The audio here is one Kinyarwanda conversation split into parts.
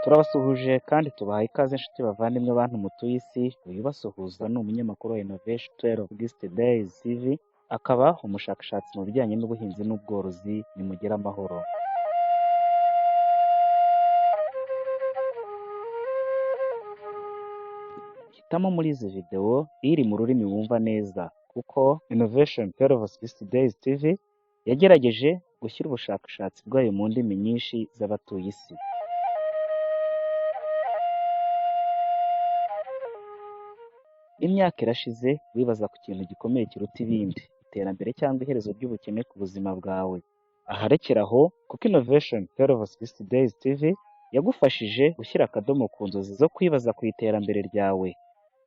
Turabasuhuje kandi tubahaye ikaze inshuti bavandimwe bantu mutuye isi. Uyu basuhuza ni umunyamakuru wa Innovation 12 Gist Days TV, akaba umushakashatsi mu bijyanye n'ubuhinzi n'ubworozi. Nimugire amahoro. Hitamo muri izi video iri mu rurimi wumva neza, kuko Innovation 12 Gist Days TV yagerageje gushyira ubushakashatsi bwayo mu ndimi nyinshi z'abatuye isi. Imyaka irashize wibaza ku kintu gikomeye kiruta ibindi, iterambere cyangwa iherezo ry'ubukene ku buzima bwawe. Aharekeraho, kuko Innovation 12 Gist Days TV yagufashije gushyira akadomo ku nzozi zo kwibaza ku iterambere ryawe,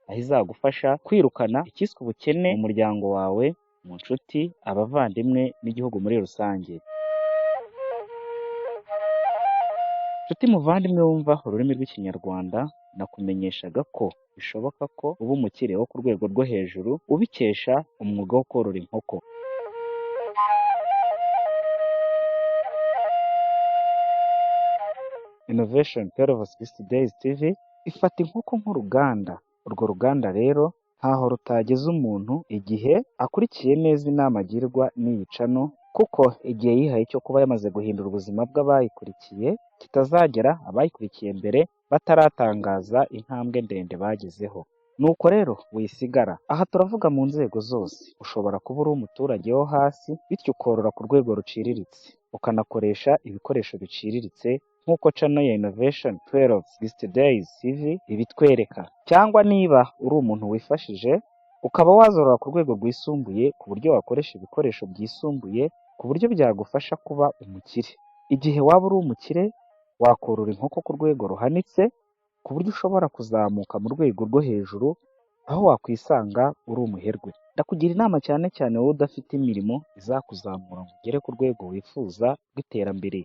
aho izagufasha kwirukana ikiswe ubukene mu muryango wawe, mu nshuti, abavandimwe n'igihugu muri rusange. Nshuti muvandimwe wumva ururimi rw'Ikinyarwanda, nakumenyeshaga ko bishoboka ko uba umukire wo ku rwego rwo hejuru ubikesha umwuga wo korora inkoko. Innovation 12 Gist Days TV ifata inkoko nk'uruganda. Urwo ruganda rero ntaho rutageza umuntu igihe akurikiye neza inama agirwa n'iyi cano, kuko igihe yihaye cyo kuba yamaze guhindura ubuzima bw'abayikurikiye kitazagera abayikurikiye mbere bataratangaza intambwe ndende bagezeho. Nuko rero wisigara. Aha turavuga mu nzego zose. Ushobora kuba uri umuturage wo hasi, bityo ukorora ku rwego ruciriritse, ukanakoresha ibikoresho biciriritse nk'uko channel ya Innovation 12 Gist Days TV ibitwereka. Cyangwa niba uri umuntu wifashije, ukaba wazorora ku rwego rwisumbuye ku buryo wakoresha ibikoresho byisumbuye ku buryo byagufasha kuba umukire. Igihe waba uri umukire, wakorora inkoko ku rwego ruhanitse ku buryo ushobora kuzamuka mu rwego rwo hejuru, aho wakwisanga uri umuherwe. Ndakugira inama cyane cyane wowe udafite imirimo izakuzamura ngo ugere ku rwego wifuza rw'iterambere.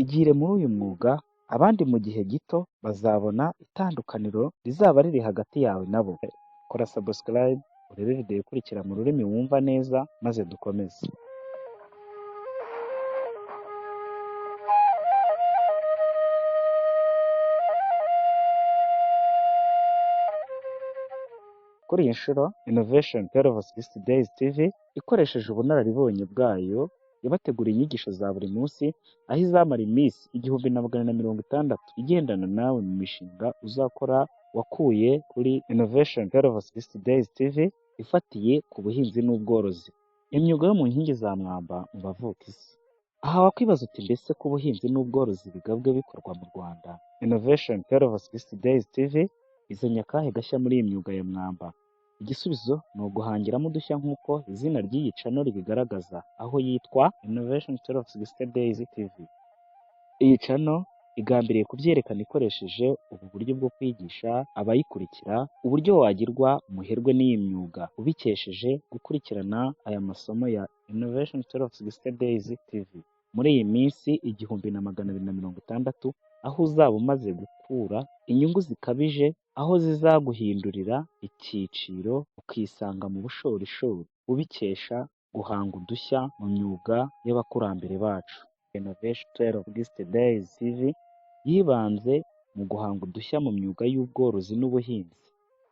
Igire muri uyu mwuga, abandi mu gihe gito bazabona itandukaniro rizaba riri hagati yawe nabo. Kora subscribe urebe video ikurikira mu rurimi wumva neza, maze dukomeze. Kuri iyi nshuro, Innovation 12 Gist Days TV ikoresheje ubunararibonye bwayo yabateguriye inyigisho za buri munsi, aho izamara iminsi 1,160 igendana nawe mu mishinga uzakora wakuye kuri Innovation 12 Gist Days TV ifatiye ku buhinzi n'ubworozi. Imyuga yo mu nkingi za mwamba mu bavuka isi. Aha wakwibaza uti mbese ko ubuhinzi n'ubworozi bigabwe bikorwa mu Rwanda, Innovation 12 Gist Days TV izanye akahe gashya muri iyi myuga ya mwamba? Igisubizo ni uguhangiramo udushya nk'uko izina ry'iyi cano ribigaragaza, aho yitwa Innovation 12 Gist Days TV. Iyi cano igambiriye kubyerekana ikoresheje ubu buryo bwo kwigisha abayikurikira uburyo wagirwa umuherwe n'iyi myuga ubikesheje gukurikirana aya masomo ya Innovation 12 Gist Days TV muri iyi minsi 1,260, aho uzaba umaze gukura inyungu zikabije, aho zizaguhindurira icyiciro ukisanga mu bushorishori ubikesha guhanga udushya mu myuga y'abakurambere bacu. Innovation 12 Gist Days TV yibanze mu guhanga udushya mu myuga y'ubworozi n'ubuhinzi.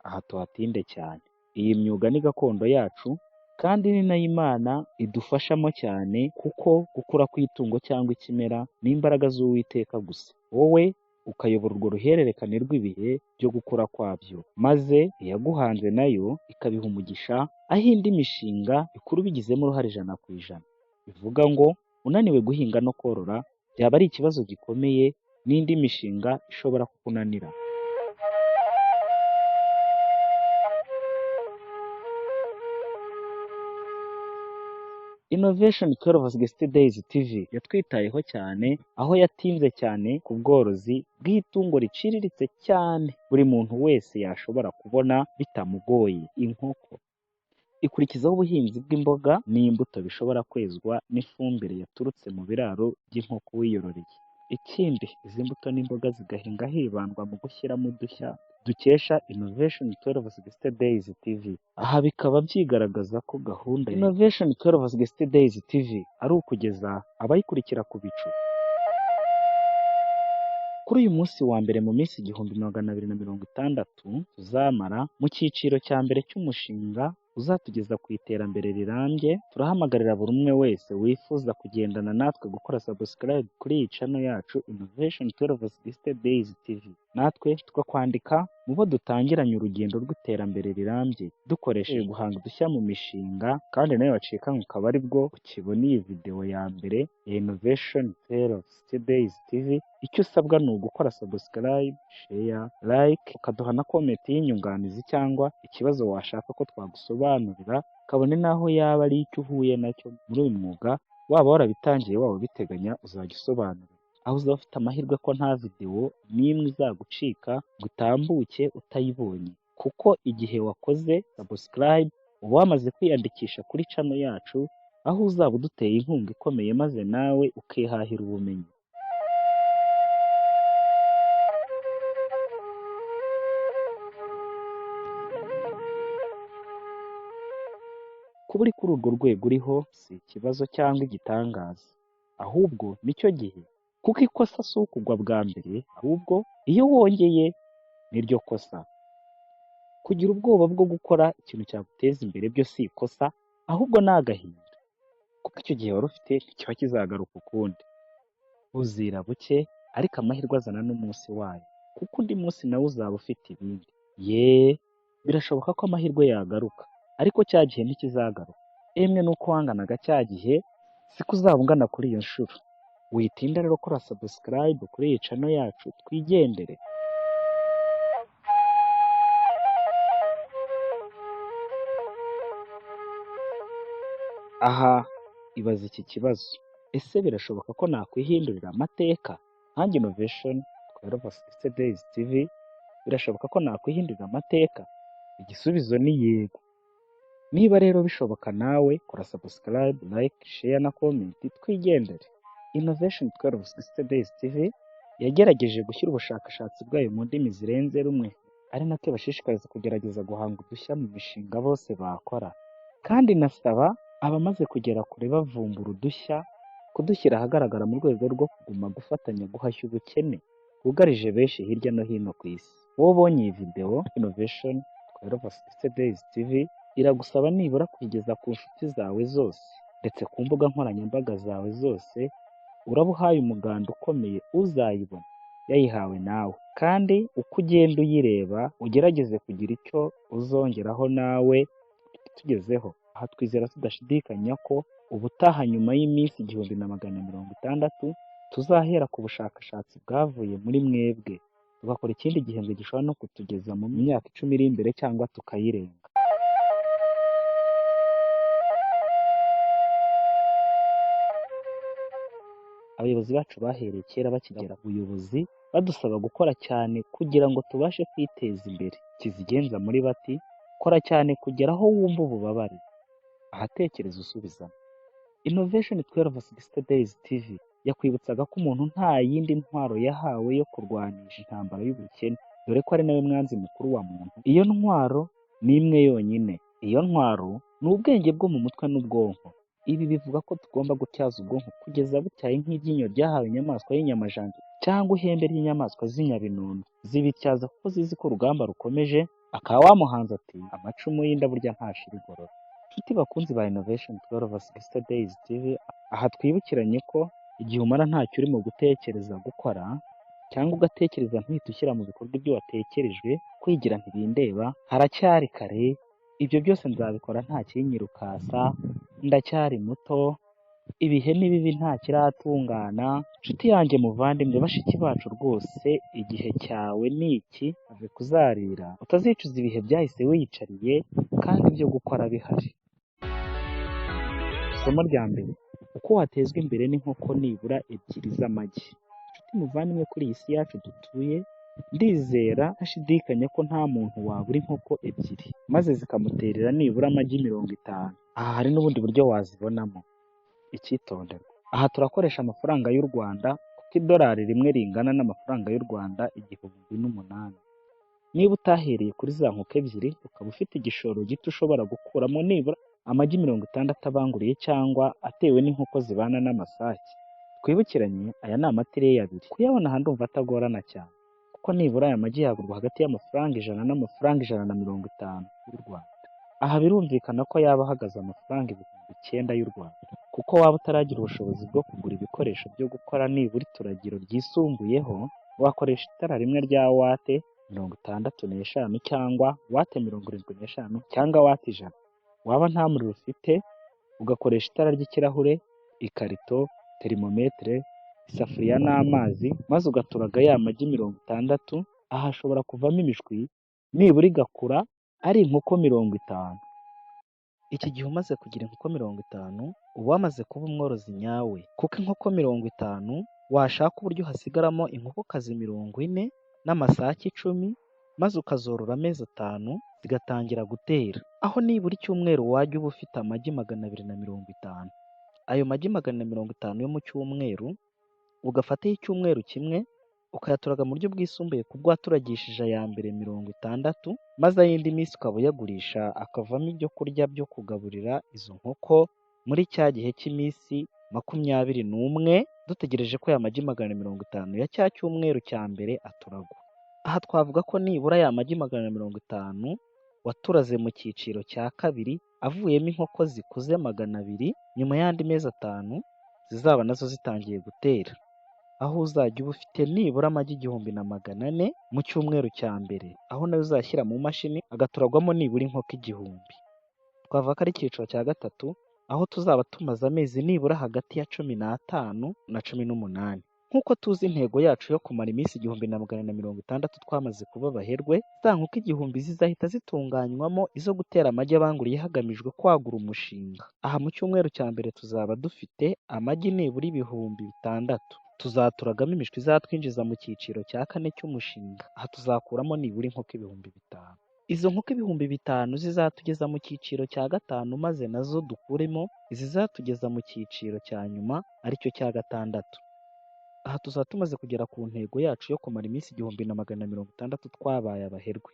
Aha tuhatinde cyane. Iyi myuga ni gakondo yacu, kandi ni nayo Imana idufashamo cyane, kuko gukura kw'itungo cyangwa ikimera ni imbaraga z'Uwiteka gusa. Wowe ukayobora urwo ruhererekane rw'ibihe byo gukura kwabyo, maze iyaguhanze nayo ikabiha umugisha, aho indi mishinga ikuru bigizemo uruhare 100%. Bivuga ngo unaniwe guhinga no korora byaba ari ikibazo gikomeye, n'indi mishinga ishobora kukunanira. Innovation 12 Gist Days TV yatwitayeho cyane, aho yatinze cyane ku bworozi bw'itungo riciriritse cyane buri muntu wese yashobora kubona bitamugoye, inkoko. Ikurikizaho ubuhinzi bw'imboga n'imbuto bishobora kwezwa n'ifumbire yaturutse mu biraro by'inkoko wiyororeye. Ikindi, izi mbuto n'imboga zigahinga hibandwa mu gushyiramo udushya dukesha Innovation 12 Gist Days TV. Aha bikaba byigaragaza ko gahunda ya Innovation 12 Gist Days TV ari ukugeza abayikurikira ku bicu. Kuri uyu munsi wa mbere mu minsi 1260 tuzamara mu cyiciro cya mbere cy'umushinga uzatugeza ku iterambere rirambye, turahamagarira buri umwe wese wifuza kugendana natwe gukora subscribe kuri iyi channel yacu Innovation 12 Days TV. Natwe tukakwandika mu bo dutangiranye urugendo rw'iterambere rirambye dukoresheje guhanga udushya mu mishinga, kandi nawe wacika ukaba ari bwo ukibona iyi video ya mbere ya Innovation 12 Days TV. Icyo usabwa ni ugukora subscribe, share, like, ukaduha na comment y'inyunganizi cyangwa ikibazo washaka ko twagusobanurira, kabone naho yaba ari icyo uhuye nacyo muri uyu mwuga, waba warabitangiye waba ubiteganya, uzajya usobanura. Aho uzaba ufite amahirwe ko nta video n'imwe izagucika ngo utambuke utayibonye, kuko igihe wakoze subscribe uba wamaze kwiyandikisha kuri channel yacu, aho uzaba uduteye inkunga ikomeye maze nawe ukihahira ubumenyi. Kuba uri kuri urwo rwego uriho si ikibazo cyangwa igitangaza, ahubwo nicyo gihe, kuko ikosa si ukugwa bwa mbere, ahubwo iyo wongeye niryo kosa. Kugira ubwoba bwo gukora ikintu cyaguteza imbere byo si ikosa, ahubwo ni agahinda, kuko icyo gihe wari ufite kiba kizagaruka ukundi. Uzira buke, ariko amahirwe azana n'umunsi wayo, kuko undi munsi nawe uzaba ufite ibindi. Birashoboka ko amahirwe yagaruka, ariko cya gihe ntikizagaruka. Emwe nuko wanganaga cya gihe siko uzaba ungana kuri iyo nshuro. Witinda rero kora subscribe kuri iyi channel yacu twigendere. Aha ibaza iki kibazo: ese birashoboka ko nakwihindurira amateka? Nkanjye Innovation 12 Days TV, birashoboka ko nakwihindurira amateka? Igisubizo ni yego. Niba rero bishoboka, nawe kora subscribe, like, share na comment twigendere. Innovation 12 Days TV yagerageje gushyira ubushakashatsi bwayo mu ndimi zirenze rumwe, ari nako bashishikariza kugerageza guhanga udushya mu mishinga bose bakora. Kandi nasaba abamaze kugera kure bavumbura udushya kudushyira ahagaragara mu rwego rwo kuguma gufatanya guhashya ubukene bwugarije benshi hirya no hino ku isi. Wowe ubonye iyi video, Innovation 12 Days TV iragusaba nibura kuyigeza ku nshuti zawe zose, ndetse ku mbuga nkoranyambaga zawe zose. Uraba uhaye umuganda ukomeye uzayibona yayihawe nawe, kandi uko ugenda uyireba ugerageze kugira icyo uzongeraho nawe tugezeho. Aha twizera tudashidikanya ko ubutaha nyuma y'iminsi 1260 tuzahera ku bushakashatsi bwavuye muri mwebwe, tugakora ikindi gihembwe gishobora no kutugeza mu myaka 10 iri imbere cyangwa tukayirenga. Abayobozi bacu bahereye kera bakigera ku buyobozi badusaba gukora cyane kugira ngo tubashe kwiteza imbere. Kizigenza muri bati kora cyane kugera aho wumva ububabare, ahatekereza usubizamo. Innovation 12 Days TV yakwibutsaga ko umuntu nta yindi ntwaro yahawe yo kurwanisha intambara y'ubukene, dore ko ari nawe mwanzi mukuru wa muntu. Iyo ntwaro ni imwe yonyine. Iyo ntwaro ni ubwenge bwo mu mutwe n'ubwonko. Ibi bivuga ko tugomba gutyaza ubwonko kugeza butyaye nk'iryinyo ryahawe inyamaswa y'inyamajanja cyangwa ihembe ry'inyamaswa z'inyabinono. Zibityaza kuko zizi ko urugamba rukomeje. Akaba wamuhanze ati amacumu y'inda burya ntashira igorora. Nshuti bakunzi ba Innovation 12 Days TV, aha twibukiranye ko igihe umara ntacyo urimo gutekereza gukora, cyangwa ugatekereza ntuhite ushyira mu bikorwa ibyo watekerejwe, kwigira ntibindeba, haracyari kare. Ibyo byose nzabikora nta kinyirukasa, ndacyari muto, ibihe ni bibi nta kiratungana. Nshuti yanjye, muvandimwe, bashiki bacu, rwose igihe cyawe ni iki, ave kuzarira, utazicuza ibihe byahise wiyicariye kandi ibyo gukora bihari. Isomo rya mbere: uko watezwa imbere n'inkoko nibura 2 z'amagi. Nshuti muvandimwe, kuri iyi si yacu dutuye, ndizera ntashidikanya ko nta muntu wabura inkoko 2 maze zikamuterera nibura amagi 50. Aha hari n'ubundi buryo wazibonamo. Icyitonderwa: aha turakoresha amafaranga y'u Rwanda, kuko idolari rimwe ringana n'amafaranga y'u Rwanda 1008. Niba utahereye kuri za nkoko 2, ukaba ufite igishoro gito, ushobora gukuramo nibura amagi 60 abanguriye cyangwa atewe n'inkoko zibana n'amasake. twibukiranye aya ni amatireyi abiri, kuyabona aha ndumva atagorana cyane kuko nibura aya magi yagurwa hagati y'amafaranga 100 n'amafaranga 150 y'u Rwanda. Aha birumvikana ko yaba ahagaze amafaranga 9,000 y'u Rwanda, kuko waba utaragira ubushobozi bwo kugura ibikoresho byo gukora nibura ituragiro ryisumbuyeho, wakoresha itara rimwe rya wate 65 cyangwa wate 75 cyangwa wate 100. Waba nta muriro ufite ugakoresha itara ry'ikirahure, ikarito, terimometere, isafuriya n'amazi, maze ugaturaga ya magi 60. Aha hashobora kuvamo imishwi nibura igakura ari inkoko 50. Iki gihe umaze kugira inkoko 50 uba wamaze kuba umworozi nyawe, kuko inkoko 50 washaka uburyo hasigaramo inkokokazi 40 n'amasake 10, maze ukazorora amezi 5 zigatangira gutera, aho nibura icyumweru wajya uba ufite amagi 250. Ayo magi 250 yo mu cyumweru ugafataho icyumweru kimwe ukayaturaga mu buryo bwisumbuye ku bwo waturagishije aya mbere 60, maze ayindi minsi ukaba uyagurisha akavamo ibyo kurya byo kugaburira izo nkoko muri cya gihe cy'iminsi 21, dutegereje ko aya magi 250 ya cya cyumweru cya mbere aturagwa. Aha twavuga ko nibura aya magi 250 waturaze mu cyiciro cya kabiri avuyemo inkoko zikuze 200, nyuma y'andi mezi 5 zizaba nazo zitangiye gutera, aho uzajya uba ufite nibura amagi 1,400 mu cyumweru cya mbere, aho nayo uzashyira mu mashini agaturagwamo nibura inkoko 1000. Twavuga ko ari icyiciro cya gatatu, aho tuzaba tumaze amezi nibura hagati ya 15 na 18. Nk'uko tuzi intego yacu yo kumara iminsi 1460 twamaze kuba abaherwe, za nkoko 1000 zizahita zitunganywamo izo gutera amagi abanguriye hagamijwe kwagura umushinga. Aha mu cyumweru cya mbere tuzaba dufite amagi nibura 6,000. Tuzaturagamo imishwi izatwinjiza mu cyiciro cya 4 cy'umushinga. Aha tuzakuramo nibura inkoko 5,000. Izo nkoko 5,000 zizatugeza mu cyiciro cya 5, maze nazo dukuremo izizatugeza mu cyiciro cya nyuma aricyo cya 6. Aha tuzaba tumaze kugera ku ntego yacu yo kumara iminsi 1460 twabaye abaherwe,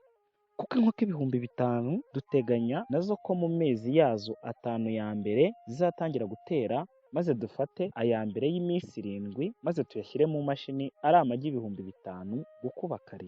kuko inkoko 5,000 duteganya nazo ko mu mezi yazo 5 ya mbere zizatangira gutera, maze dufate aya mbere y'iminsi 7 maze tuyashyire mu mashini ari amagi 5,000 gukuba 7.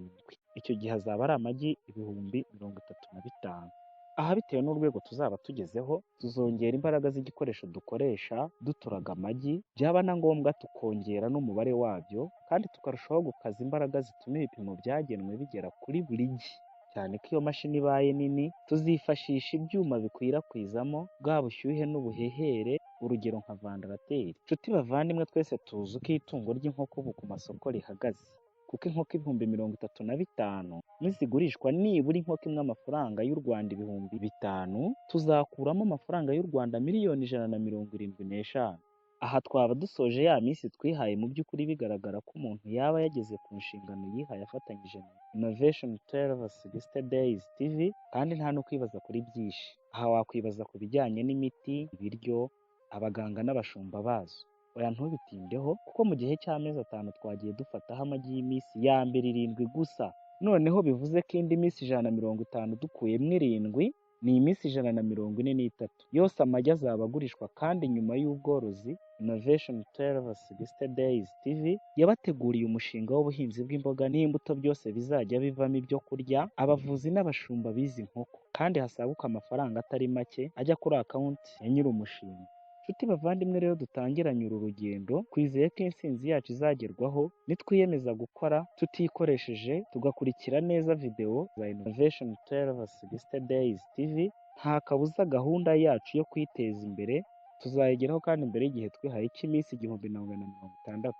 Icyo gihe azaba ari amagi 35,000. Aha bitewe n'urwego tuzaba tugezeho, tuzongera imbaraga z'igikoresho dukoresha duturaga amagi, byaba na ngombwa tukongera n'umubare wabyo, kandi tukarushaho gukaza imbaraga zituma ibipimo byagenwe bigera kuri buri gi. Cyane ko iyo mashini ibaye nini, tuzifashisha ibyuma bikwirakwizamo bwa bushyuhe n'ubuhehere, urugero nka vandarateri. Nshuti bavandimwe, twese tuzi uko itungo ry'inkoko ubu ku masoko rihagaze, kuko inkoko 35,000 nizigurishwa nibura inkoko imwe amafaranga y'u Rwanda 5,000, tuzakuramo amafaranga y'u Rwanda miliyoni 175. Aha twaba dusoje ya minsi twihaye, mu by'ukuri bigaragara ko umuntu yaba yageze ku nshingano yihaye afatanyije na Innovation 1260 Days TV, kandi nta no kwibaza kuri byinshi. Aha wakwibaza ku bijyanye n'imiti, ibiryo, abaganga n'abashumba bazo. Oya ntubitindeho, kuko mu gihe cy'amezi 5 twagiye dufataho amagi y'iminsi ya mbere 7 gusa. Noneho bivuze ko indi minsi 150 dukuyemo 7 ni iminsi 143. Yose amagi azaba agurishwa, kandi nyuma y'ubworozi Innovation 1260 Days TV yabateguriye umushinga w'ubuhinzi bw'imboga n'imbuto, byose bizajya bivamo ibyo kurya abavuzi n'abashumba bizi nkoko, kandi hasaguka amafaranga atari make ajya kuri akawunti ya nyiri umushinga. Nshuti bavandimwe rero, dutangiranye uru rugendo twizeye ko intsinzi yacu izagerwaho nitwiyemeza gukora tutikoresheje, tugakurikira neza video za Innovation 1260 Days TV. Nta kabuza gahunda yacu yo kwiteza imbere tuzayigeraho, kandi mbere y'igihe twihaye cy'iminsi 1460.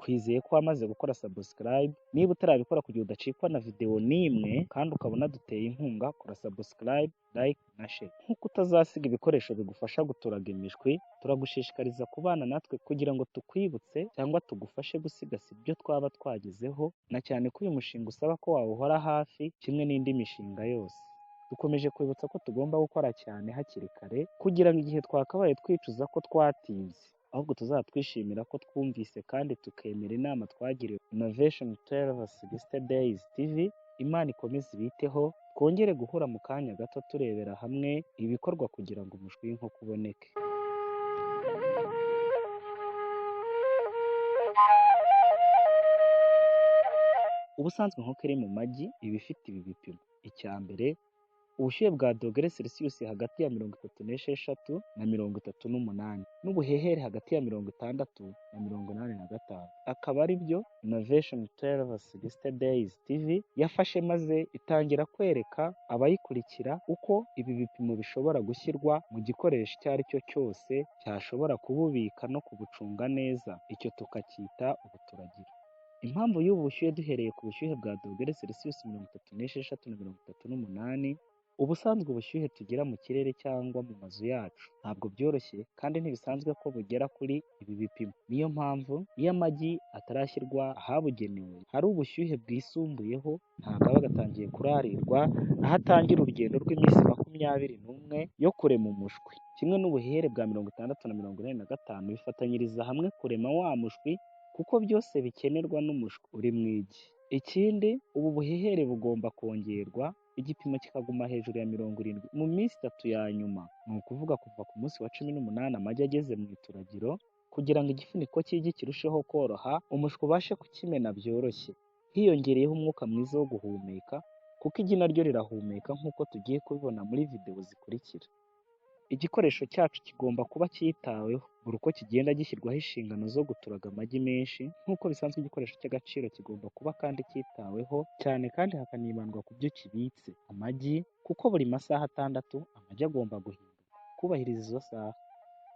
Twizeye ko wamaze gukora subscribe. Niba utarabikora kugira udacikwa na video n'imwe kandi ukabona duteye inkunga, kora subscribe, like na share. Nk'uko utazasiga ibikoresho bigufasha guturaga imishwi, turagushishikariza kubana natwe kugira ngo tukwibutse cyangwa tugufashe gusigasira ibyo twaba twagezeho, na cyane ko uyu mushinga usaba ko wawuhora hafi kimwe n'indi mishinga yose. Dukomeje kwibutsa ko tugomba gukora cyane hakiri kare, kugira ngo igihe twakabaye twicuza ko twatinze, ahubwo tuzatwishimira ko twumvise kandi tukemera inama twagiriwe. Innovation 1260 Days TV, Imana ikomeze ibiteho. Twongere guhura mu kanya gato turebera hamwe ibikorwa kugira ngo umushwi w'inkoko uboneke. Ubusanzwe inkoko iri mu magi iba ifite ibi bipimo: icya mbere, ubushyuhe bwa dogere Celsius hagati ya 36 na 38, n'ubuhehere hagati ya 60 na 85. Akaba ari byo Innovation 1260 Days TV yafashe maze itangira kwereka abayikurikira uko ibi bipimo bishobora gushyirwa mu gikoresho icyo ari cyo cyose cyashobora kububika no kubucunga neza, icyo tukacyita ubuturagira. Impamvu y'ubu bushyuhe duhereye ku bushyuhe bwa dogere Celsius 36 na 38, ubusanzwe ubushyuhe tugira mu kirere cyangwa mu mazu yacu ntabwo byoroshye kandi ntibisanzwe ko bugera kuri ibi bipimo. Niyo mpamvu iyo amagi atarashyirwa ahabugenewe hari ubushyuhe bwisumbuyeho, ntabwo aba agatangiye kurarirwa, aho atangira urugendo rw'iminsi 21 yo kurema umushwi. Kimwe n'ubuhehere bwa 60 na 45 bifatanyiriza hamwe kurema wa mushwi, kuko byose bikenerwa n'umushwi uri mu igi. Ikindi, ubu buhehere bugomba kongerwa, igipimo kikaguma hejuru ya 70 mu minsi 3 ya nyuma, ni ukuvuga kuva ku munsi wa 18 amagi ageze mu ituragiro, kugira ngo igifuniko cy'igi kirusheho koroha, umushwi ubashe kukimena byoroshye, hiyongereyeho umwuka mwiza wo guhumeka, kuko igi naryo rirahumeka nk'uko tugiye kubibona muri videwo zikurikira. Igikoresho cyacu kigomba kuba cyitaweho buri uko kigenda gishyirwaho inshingano zo guturaga amagi menshi. Nk'uko bisanzwe, igikoresho cy'agaciro kigomba kuba kandi cyitaweho cyane, kandi hakanibandwa ku byo kibitse amagi, kuko buri masaha 6 amagi agomba guhindurwa. Kubahiriza izo saha,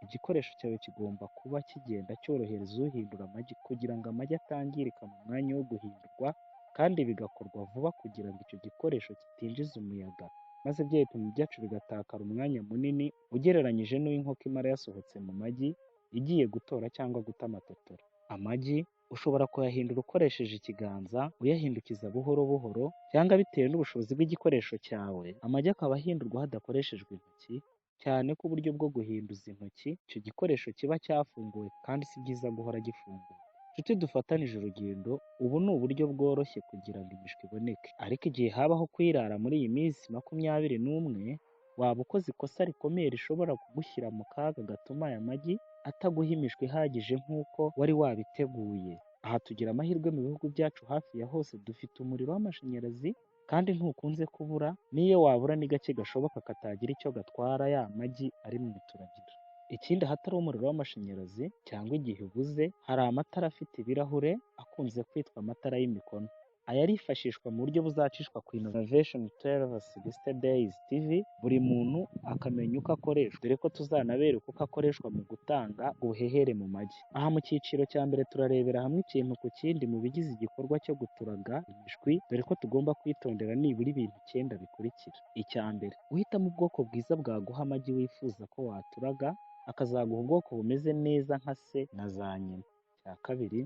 igikoresho cyawe kigomba kuba kigenda cyorohereza uhindura amagi kugira ngo amagi atangirika mu mwanya wo guhindurwa, kandi bigakorwa vuba kugira ngo icyo gikoresho kitinjiza umuyaga, maze bya bipimo byacu bigatakara umwanya munini ugereranyije n'uw'inkoko imara yasohotse mu magi igiye gutora cyangwa guta amatotora. Amagi ushobora kuyahindura ukoresheje ikiganza, uyahindukiza buhoro buhoro, cyangwa bitewe n'ubushobozi bw'igikoresho cyawe, amagi akaba ahindurwa hadakoreshejwe intoki, cyane ko uburyo bwo guhinduza intoki icyo gikoresho kiba cyafunguwe, kandi si byiza guhora gifunguye. Nshuti dufatanije urugendo, ubu ni uburyo bworoshye kugira ngo imishwi iboneke, ariko igihe habaho kwirara muri iyi minsi 21, waba ukoze ikosa rikomeye rishobora kugushyira mu kaga gatuma aya magi ataguha imishwi ihagije nk'uko wari wabiteguye. Aha tugira amahirwe, mu bihugu byacu hafi ya hose dufite umuriro w'amashanyarazi, kandi ntukunze kubura, n'iyo wabura ni gake gashoboka katagira icyo gatwara ya magi ari mu ituragiro. Ikindi, ahatari umuriro w'amashanyarazi cyangwa igihe ubuze, hari amatara afite ibirahure akunze kwitwa amatara y'imikono. Aya arifashishwa mu buryo buzacishwa ku Innovation 1260 Days TV, buri muntu akamenya uko akoreshwa, dore ko tuzanabereka uko akoreshwa mu gutanga ubuhehere mu magi. Aha mu cyiciro cya mbere turarebera hamwe ikintu ku kindi mu bigize igikorwa cyo guturaga imishwi, dore ko tugomba kwitondera nibura ibintu 9 bikurikira. Icya mbere, guhitamo ubwoko bwiza bwaguha amagi wifuza ko waturaga, akazaguha ubwoko bumeze neza nka se na za nyina. Icya kabiri,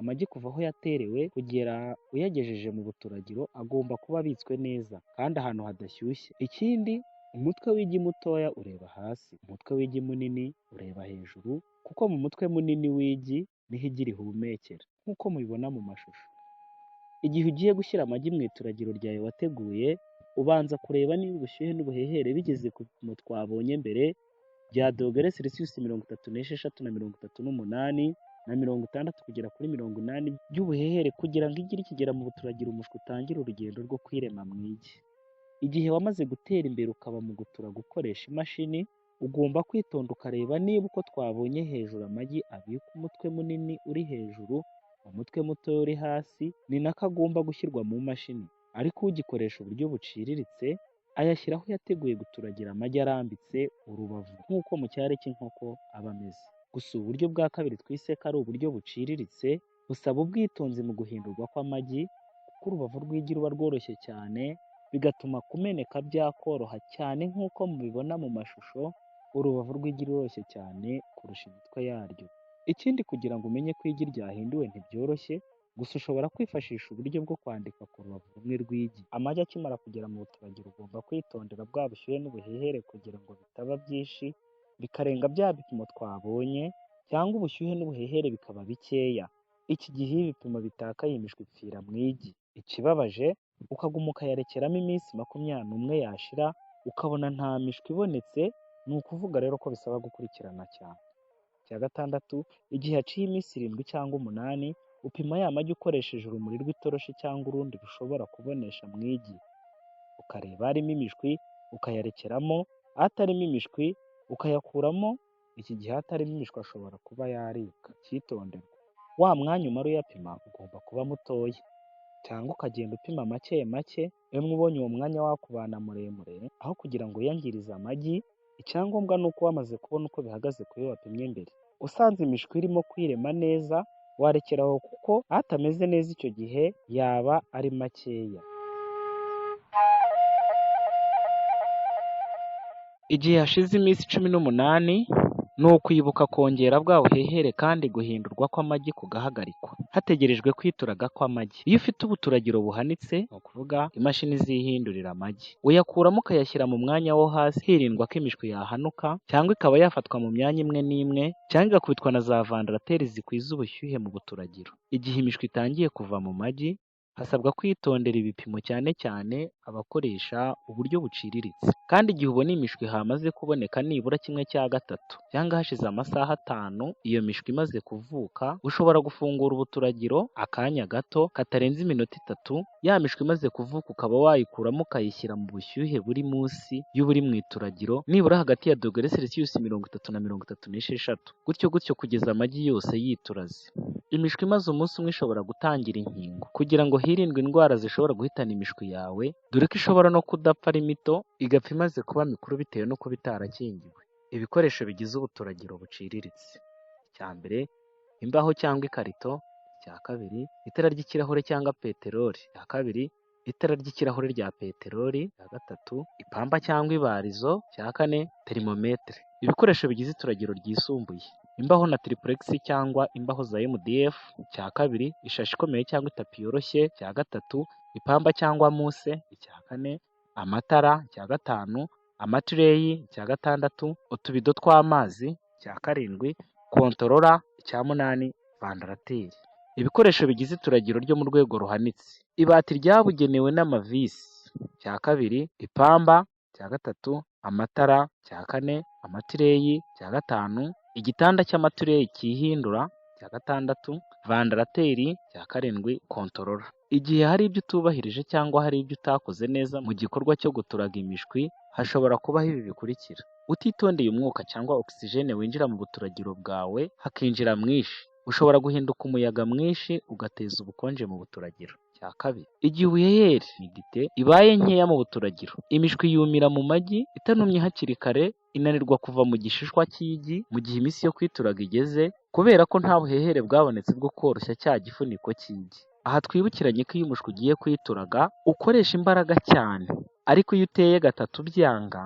amagi kuva aho yaterewe kugera uyagejeje mu buturagiro agomba kuba abitswe neza kandi ahantu hadashyushye. Ikindi, umutwe w'igi mutoya ureba hasi, umutwe w'igi munini ureba hejuru, kuko mu mutwe munini w'igi niho igi rihumekera, nk'uko mubibona mu mashusho. Igihe ugiye gushyira amagi mu ituragiro ryawe wateguye, ubanza kureba niba ubushyuhe n'ubuhehere bigeze ku bipimo twabonye mbere bya dogere Celsius 36 na 38 na 60 kugera kuri 80 by'ubuhehere, kugira ngo igi rikigera mu buturagiro umushwi utangire urugendo rwo kwirema mu igi. Igihe wamaze gutera imbere ukaba mu guturaga ukoresha imashini, ugomba kwitonda ukareba niba uko twabonye hejuru amagi abika umutwe munini uri hejuru, umutwe muto uri hasi, ni nako agomba gushyirwa mu mashini. Ariko ugikoresha uburyo buciriritse ayashyiraho yateguye guturagira amagi arambitse urubavu, nk'uko mu cyari cy'inkoko aba ameze. Gusa uburyo bwa kabiri twise ko ari uburyo buciriritse, busaba ubwitonzi mu guhindurwa kw'amagi, kuko urubavu rw'igi ruba rworoshye cyane, bigatuma kumeneka byakoroha cyane. Nk'uko mubibona mu mashusho, urubavu rw'igi ruroroshye cyane kurusha imitwe yaryo. Ikindi, kugira ngo umenye ko igi ryahinduwe ntibyoroshye, gusa ushobora kwifashisha uburyo bwo kwandika ku rubavu rumwe rw'igi. Amagi akimara kugera mu buturagiro ugomba kwitondera bwa bushyuhe n'ubuhehere kugira ngo bitaba byinshi bikarenga bya bipimo twabonye, cyangwa ubushyuhe n'ubuhehere bikaba bikeya. Iki gihe iyo ibipimo bitakaye imishwi ipfira mu igi. Ikibabaje, ukaguma ukayarekeramo iminsi 21 yashira ukabona nta mishwi ibonetse, ni ukuvuga rero ko bisaba gukurikirana cyane. Icya gatandatu, igihe haciye iminsi 7 cyangwa 8 upima ya magi ukoresheje urumuri rw'itoroshi cyangwa urundi rushobora kubonesha mu igi, ukareba harimo imishwi ukayarekeramo, atarimo imishwi ukayakuramo. Iki gihe hatarimo imishwi ashobora kuba yaribwa. Icyitonderwa, wa mwanya umara uyapima ugomba kuba mutoya, cyangwa ukagenda upima make make, emwe ubonye uwo mwanya wakubana muremure aho kugira ngo wiyangirize amagi. Icyangombwa ni uko wamaze kubona uko bihagaze ku yo wapimye mbere. Usanze imishwi irimo kwirema neza warekeraho, kuko atameze neza icyo gihe yaba ari makeya. Igihe hashize iminsi 18 ni ukwibuka kongera bwa buhehere kandi guhindurwa kw'amagi kugahagarikwa hategerejwe kwituraga kw'amagi. Iyo ufite ubuturagiro buhanitse, ni ukuvuga imashini zihindurira amagi, uyakuramo ukayashyira mu mwanya wo hasi hirindwa ko imishwi yahanuka cyangwa ikaba yafatwa mu myanya imwe n'imwe cyangwa igakubitwa na za vandarateri zikwiza ubushyuhe mu buturagiro. Igihe imishwi itangiye kuva mu magi, hasabwa kwitondera ibipimo, cyane cyane abakoresha uburyo buciriritse. Kandi igihe ubona imishwi hamaze kuboneka nibura 1/3 cyangwa hashize amasaha 5 iyo mishwi imaze kuvuka, ushobora gufungura ubuturagiro akanya gato katarenze iminota 3. Ya mishwi imaze kuvuka ukaba wayikuramo ukayishyira mu bushyuhe buri munsi y'uburi mu ituragiro, nibura hagati ya dogere Celsius 30 na 36, gutyo gutyo kugeza amagi yose yituraze. Imishwi imaze umunsi umwe ishobora gutangira inkingo kugira ngo hirindwe indwara zishobora guhitana imishwi yawe, dore ko ishobora no kudapfa ari mito igapfa imaze kuba mikuru bitewe no kuba itarakingiwe. Ibikoresho bigize ubuturagiro buciriritse: icya mbere, imbaho cyangwa ikarito; icya kabiri, itara ry'ikirahure cyangwa peteroli; icya kabiri, itara ry'ikirahure rya peteroli; icya gatatu, ipamba cyangwa ibarizo; icya kane, terimometere. Ibikoresho bigize ituragiro ryisumbuye: imbaho na triplex cyangwa imbaho za MDF; icya kabiri, ishashi ikomeye cyangwa itapi yoroshye; icya gatatu, ipamba cyangwa muse; icya kane, amatara; icya gatanu, amatireyi; icya gatandatu, utubido tw'amazi; icya karindwi, kontorora; icya munani, vandarateri. Ibikoresho bigize ituragiro ryo mu rwego ruhanitse: ibati ryabugenewe n'amavisi; icya kabiri, ipamba; icya gatatu, amatara; icya kane, amatireyi; icya gatanu, igitanda cy'amatireyi cyihindura; icya gatandatu, vandarateri; icya karindwi, kontorora. Igihe hari ibyo utubahirije cyangwa hari ibyo utakoze neza mu gikorwa cyo guturaga imishwi, hashobora kubaho ibi bikurikira: utitondeye umwuka cyangwa ogisijene winjira mu buturagiro bwawe hakinjira mwinshi, ushobora guhinduka umuyaga mwinshi ugateza ubukonje mu buturagiro. Icya kabiri, igihe ubuyeyeri (humidite) ibaye nkeya mu buturagiro, imishwi yumira mu magi itanumye hakiri kare, inanirwa kuva mu gishishwa cy'igi mu gihe iminsi yo kwituraga igeze, kubera ko nta buhehere bwabonetse bwo koroshya cya gifuniko cy'igi. Aha twibukiranye ko iyo umushwi ugiye kwituraga ukoresha imbaraga cyane, ariko iyo uteye gatatu byanga,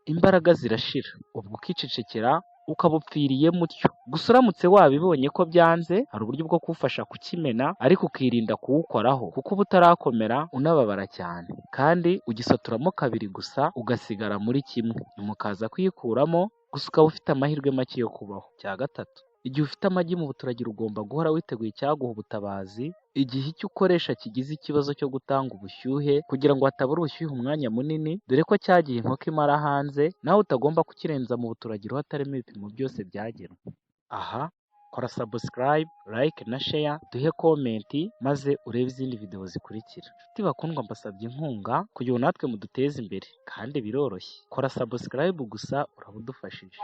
imbaraga zirashira, ubwo ukicecekera ukaba upfiriye mutyo. Gusa uramutse wabibonye ko byanze, hari uburyo bwo kuwufasha kukimena, ariko ukirinda kuwukoraho kuko uba utarakomera unababara cyane, kandi ugisaturamo kabiri gusa ugasigara muri kimwe, nyuma ukaza kuyikuramo, gusa ukaba ufite amahirwe make yo kubaho. Cya gatatu, igihe ufite amagi mu buturagiro ugomba guhora witeguye icyaguha ubutabazi igihe icyo ukoresha kigize ikibazo cyo gutanga ubushyuhe, kugira ngo hatabura ubushyuhe umwanya munini, dore ko cyagihe inkoko imara hanze nawe utagomba kukirenza mu buturagiro hatarimo ibipimo byose byagenwe. Aha kora subscribe, like na share, duhe komenti maze urebe izindi video zikurikira. Nshuti bakundwa, mbasabye inkunga kugira ngo natwe muduteze imbere, kandi biroroshye. Kora subscribe gusa uraba udufashije.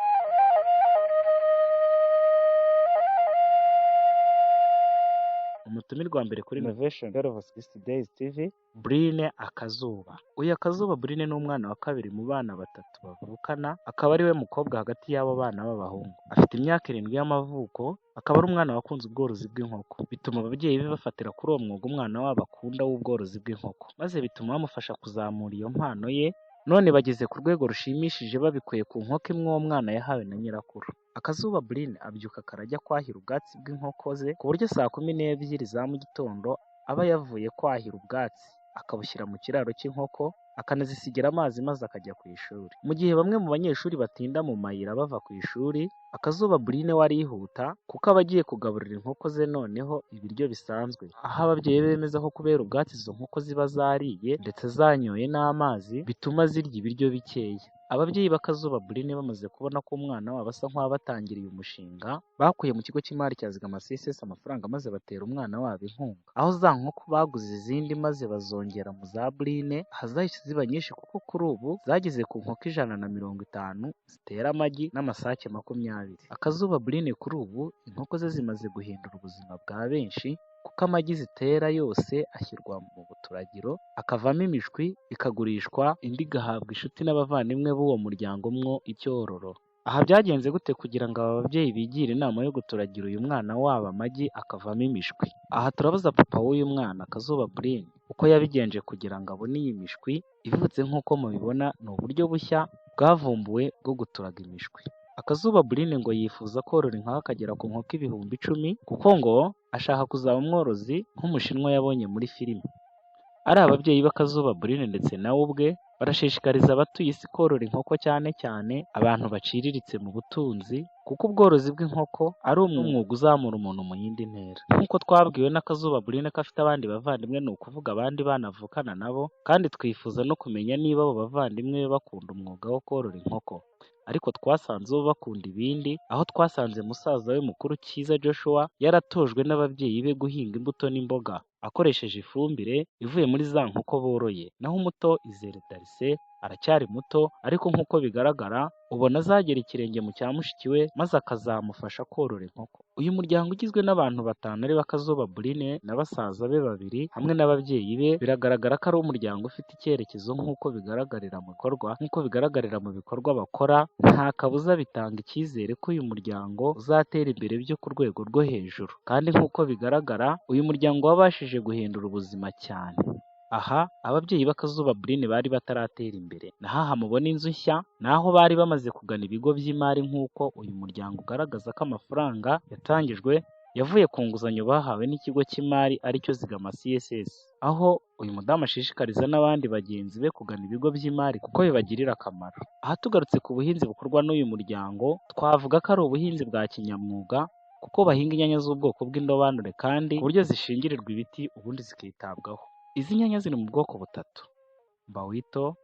Umutumirwa mbere kuri Innovation 60 Days TV, Brine Akazuba. Uyu Akazuba Brine ni umwana wa kabiri mu bana batatu bavukana, akaba ari we mukobwa hagati y'abo bana b'abahungu. Afite imyaka 7 y'amavuko, akaba ari umwana wakunze ubworozi bw'inkoko. Bituma ababyeyi be bafatira kuri uwo mwuga umwana wabo akunda w'ubworozi bw'inkoko, maze bituma bamufasha kuzamura iyo mpano ye, none bageze ku rwego rushimishije babikuye ku nkoko imwe uwo mwana yahawe na nyirakuru. Akazuba Brine abyuka karajya kwahira ubwatsi bw'inkoko ze, ku buryo saa 12 za mu gitondo aba yavuye kwahira ubwatsi, akabushyira mu kiraro cy'inkoko, akanazisigira amazi maze akajya ku ishuri. Mu gihe bamwe mu banyeshuri batinda mu mayira bava ku ishuri, Akazuba Brine we arihuta kuko aba agiye kugaburira inkoko ze noneho ibiryo bisanzwe, aho ababyeyi bemeza ko kubera ubwatsi izo nkoko ziba zariye ndetse zanyoye n'amazi bituma zirya ibiryo bikeya. Ababyeyi b'Akazuba Brine bamaze kubona ko umwana wabo asa nk'uwabatangiriye umushinga, bakuye mu kigo cy'imari cya Zigama CSS amafaranga maze batera umwana wabo inkunga. Aho za nkoko baguze izindi maze bazongera mu za Brine, ahazahise ziba nyinshi kuko kuri ubu zageze ku nkoko 150 zitera amagi n'amasake 20. Akazuba Brine kuri ubu inkoko ze zimaze guhindura ubuzima bwa benshi, kuko amagi zitera yose ashyirwa mu buturagiro akavamo imishwi ikagurishwa, indi igahabwa inshuti n'abavandimwe b'uwo muryango mwo ibyororo. Aha byagenze gute kugira ngo aba babyeyi bigire inama yo guturagira uyu mwana wabo amagi akavamo imishwi? Aha turabaza papa w'uyu mwana Akazuba Brine uko yabigenje kugira ngo abone iyi mishwi ivutse. Nk'uko mubibona ni uburyo bushya bwavumbuwe bwo guturaga imishwi. Akazuba Brine ngo yifuza korora inkoko akagera ku nkoko 10,000 kuko ngo ashaka kuzaba umworozi nk'umushinwa yabonye muri filime. Ari ababyeyi b'Akazuba Brine ndetse nawe ubwe barashishikariza abatuye isi korora inkoko, cyane cyane abantu baciriritse mu butunzi, kuko ubworozi bw'inkoko ari umwuga uzamura umuntu mu yindi ntera. Nk'uko twabwiwe n'Akazuba Brine ko afite abandi bavandimwe, ni ukuvuga abandi bana avukana nabo, kandi twifuza no kumenya niba abo bavandimwe be bakunda umwuga wo korora inkoko. Ariko twasanze bo bakunda ibindi, aho twasanze musaza we mukuru Cyiza Joshua yaratojwe n'ababyeyi be guhinga imbuto n'imboga akoresheje ifumbire ivuye muri za nkoko boroye. Naho umuto Izere Darise aracyari muto, ariko nk'uko bigaragara ubona azagera ikirenge mu cya mushiki we maze akazamufasha korora inkoko. Uyu muryango ugizwe n'abantu 5 ari Akazuba Brine na basaza be 2 hamwe n'ababyeyi be, biragaragara ko ari umuryango ufite icyerekezo nk'uko bigaragarira mu bikorwa bakora. Nta kabuza bitanga icyizere ko uyu muryango uzatera imbere byo ku rwego rwo hejuru, kandi nk'uko bigaragara uyu muryango wabashije guhindura ubuzima cyane. Aha ababyeyi b'Akazuba Brine bari bataratera imbere, naho aha mubona inzu nshya naho bari bamaze kugana ibigo by'imari. Nk'uko uyu muryango ugaragaza ko amafaranga yatangijwe yavuye ku nguzanyo bahawe n'ikigo cy'imari aricyo Zigama CSS, aho uyu mudamu ashishikariza n'abandi bagenzi be kugana ibigo by'imari kuko bibagirira akamaro. Aha tugarutse ku buhinzi bukorwa n'uyu muryango, twavuga ko ari ubuhinzi bwa kinyamwuga, kuko bahinga inyanya z'ubwoko bw'indobanure kandi ku buryo zishingirirwa ibiti ubundi zikitabwaho. Izi nyanya ziri mu bwoko 3: Mbawito,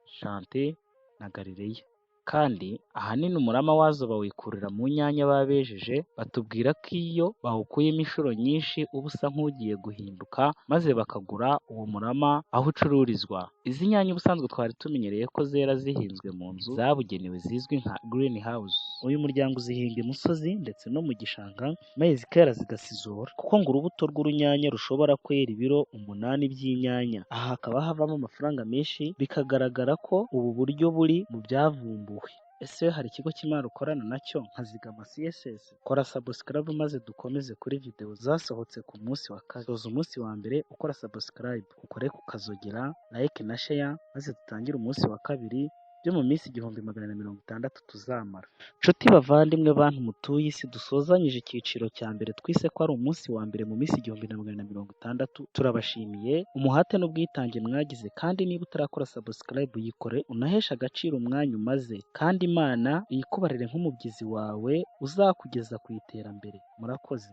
Shante na Galileya, kandi ahanini umurama wazo bawikurira mu nyanya baba bejeje. Batubwira ko iyo bawukuyemo inshuro nyinshi uba usa nk'ugiye guhinduka, maze bakagura uwo murama aho ucururizwa. Izi nyanya ubusanzwe twari tumenyereye ko zera zihinzwe mu nzu zabugenewe zizwi nka greenhouse. Uyu muryango uzihinga imusozi ndetse no mu gishanga, maze zikera zigasizora, kuko ngo urubuto rw'urunyanya rushobora kwera ibiro 8 by'inyanya. Aha hakaba havamo amafaranga menshi, bikagaragara ko ubu buryo buri mu byavumbuwe. Ese hari ikigo cy'imari ukorana nacyo nka Zigama CSS? Kora subscribe maze dukomeze kuri video zasohotse ku munsi wa kabiri. Soza umunsi wa mbere ukora subscribe, ukore ku kazogera, like na share, maze dutangire umunsi wa kabiri byo mu minsi 1460 tuzamara. Nshuti bavandimwe bantu mutuye isi, dusozanyije icyiciro cya mbere twise ko ari umunsi wa mbere mu minsi 1460. Turabashimiye umuhate n'ubwitange mwagize, kandi niba utarakora subscribe uyikore, unahesha agaciro umwanya umaze, kandi Imana iyikubarire nk'umubyizi wawe uzakugeza ku iterambere. Murakoze.